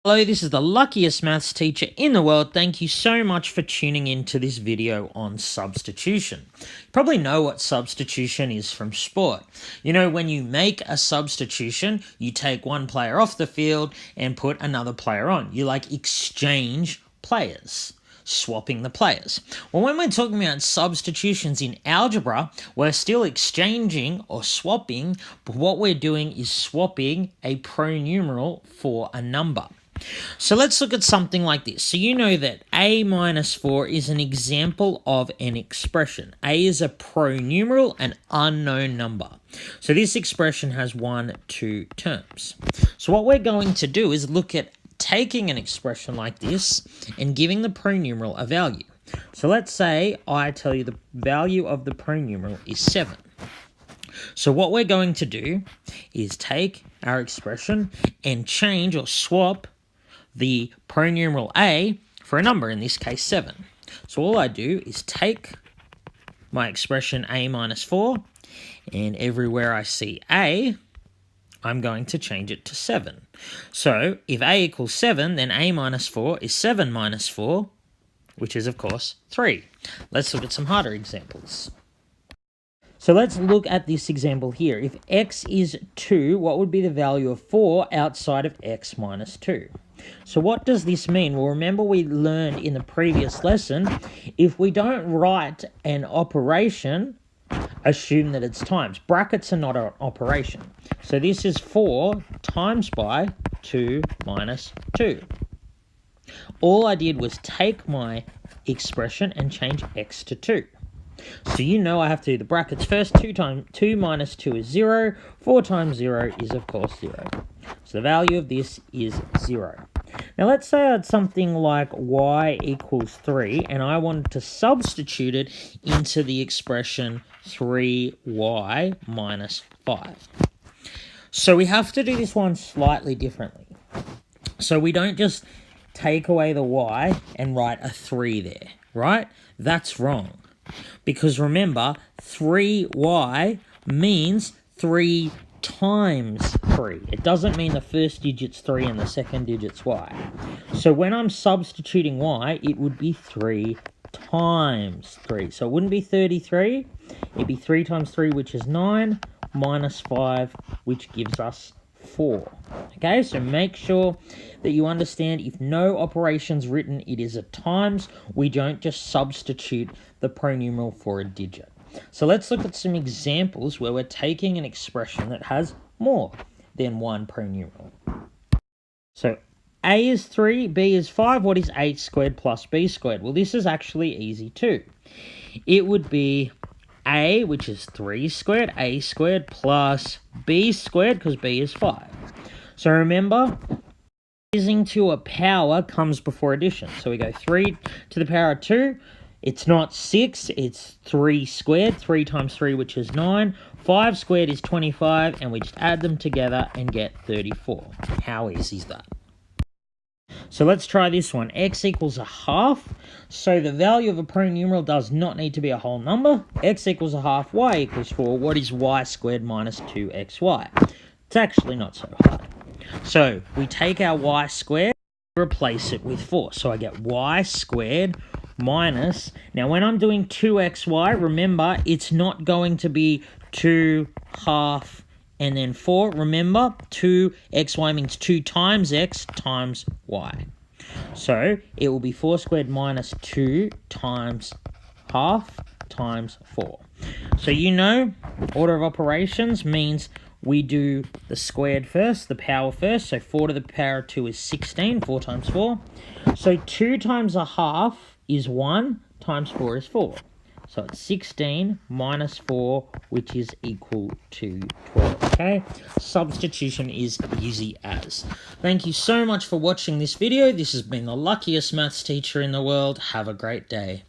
Hello, this is the luckiest maths teacher in the world. Thank you so much for tuning in to this video on substitution. You probably know what substitution is from sport. You know, when you make a substitution, you take one player off the field and put another player on. You exchange players, swapping the players. Well, when we're talking about substitutions in algebra, we're still exchanging or swapping, but what we're doing is swapping a pronumeral for a number. So let's look at something like this. So you know that a minus 4 is an example of an expression. A is a pronumeral, an unknown number. So this expression has 2 terms. So what we're going to do is look at taking an expression like this and giving the pronumeral a value. So let's say I tell you the value of the pronumeral is 7. So what we're going to do is take our expression and change or swap the pronumeral a for a number, in this case 7. So all I do is take my expression a minus 4, and everywhere I see a, I'm going to change it to 7. So if a equals 7, then a minus 4 is 7 minus 4, which is, of course, 3. Let's look at some harder examples. So let's look at this example here. If x is 2, what would be the value of 4 outside of x minus 2? So what does this mean? Well, remember we learned in the previous lesson, if we don't write an operation, assume that it's times. Brackets are not an operation. So this is 4 times by 2 minus 2. All I did was take my expression and change x to 2. So you know I have to do the brackets first. 2 minus 2 is 0. 4 times 0 is, of course, 0. So the value of this is 0. Now let's say I had something like y equals 3, and I wanted to substitute it into the expression 3y minus 5. So we have to do this one slightly differently. So we don't just take away the y and write a 3 there, right? That's wrong. Because remember, 3y means 3 times 3. It doesn't mean the first digit's 3 and the second digit's y. So when I'm substituting y, it would be 3 times 3. So it wouldn't be 33. It'd be 3 times 3, which is 9, minus 5, which gives us 4. Okay, so make sure that you understand if no operation's written, it is a times. We don't just substitute the pronumeral for a digit. So let's look at some examples where we're taking an expression that has more than one pronumeral. So a is 3, b is 5. What is 8 squared plus b squared? Well, this is actually easy too. It would be a, which is 3 squared, a squared, plus b squared, because b is 5. So remember, raising to a power comes before addition. So we go 3 to the power of 2. It's not 6, it's 3 squared. 3 times 3, which is 9. 5 squared is 25, and we just add them together and get 34. How easy is that? So let's try this one. X equals a half. So the value of a pronumeral does not need to be a whole number. X equals a half, y equals 4. What is y squared minus 2xy? It's actually not so hard. So we take our y squared, replace it with 4. So I get y squared minus, now when I'm doing 2xy, remember it's not going to be 2 half and then 4. Remember, 2xy means 2 times x times y. So it will be 4 squared minus 2 times half times 4. So you know, order of operations means we do the squared first, the power first. So 4 to the power of 2 is 16, 4 times 4. So 2 times a half is 1, times 4 is 4. So it's 16 minus 4, which is equal to 12, okay? Substitution is easy as. Thank you so much for watching this video. This has been the luckiest maths teacher in the world. Have a great day.